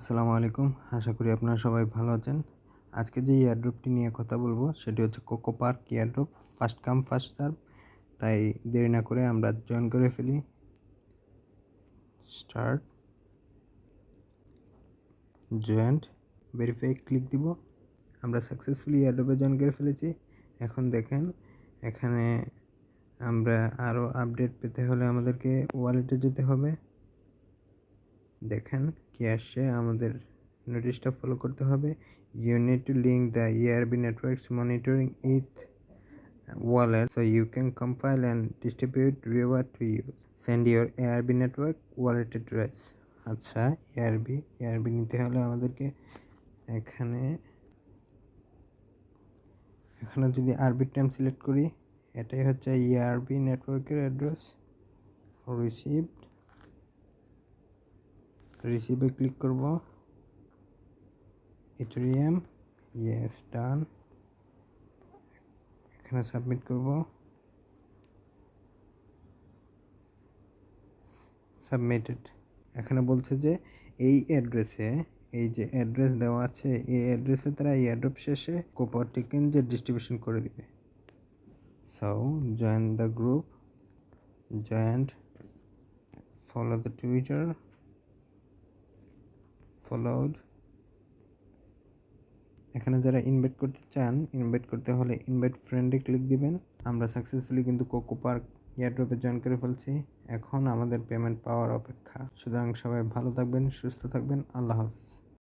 আসসালামু আলাইকুম। আশা করি আপনারা সবাই ভালো আছেন। আজকে যে এয়ারড্রপটি নিয়ে কথা বলবো সেটি হচ্ছে Coco park airdrop. First come first serve. তাই দেরি না করে আমরা জয়েন করে ফেলি। স্টার্ট, জয়েন্ট, ভেরিফাই ক্লিক দিব। আমরা সাকসেসফুলি এয়ারড্রপে জয়েন করে ফেলেছি। এখন দেখেন এখানে আমরা আরও আপডেট পেতে হলে আমাদেরকে ওয়ালেটে যেতে হবে। দেখেন কি আসছে, আমাদের নোটিশটা ফলো করতে হবে। You need to link the ERB networks monitoring ETH wallet so you can compile and distribute reward to you. Send your ARB network wallet address. আচ্ছা, ARB নিতে হলে আমাদেরকে এখানে যদি আরবিট টাইম সিলেক্ট করি, এটাই হচ্ছে ERB নেটওয়ার্কের অ্যাড্রেস। রিসিভে ক্লিক করব। ইথেরিয়াম, ইয়েস, ডান। এখানে সাবমিট করব। সাবমিটেড। এখানে বলছে যে এই অ্যাড্রেসে, এই যে অ্যাড্রেস দেওয়া আছে, এই অ্যাড্রেসে তারা এয়ারড্রপ শেষে কোপার টোকেন যে ডিস্ট্রিবিউশন করে দিবে। So join the group, joint, follow the Twitter, followed. এখানে যারা ইনভাইট করতে চান, ইনভাইট করতে হলে ইনভাইট ফ্রেন্ডে ক্লিক দিবেন। আমরা সাকসেসফুলি কিন্তু কোকো পার্ক এয়ারড্রপে জয়েন করে ফেলছি। এখন আমাদের পেমেন্ট পাওয়ার অপেক্ষা। সুতরাং সবাই ভালো থাকবেন, সুস্থ থাকবেন। আল্লাহ হাফেজ।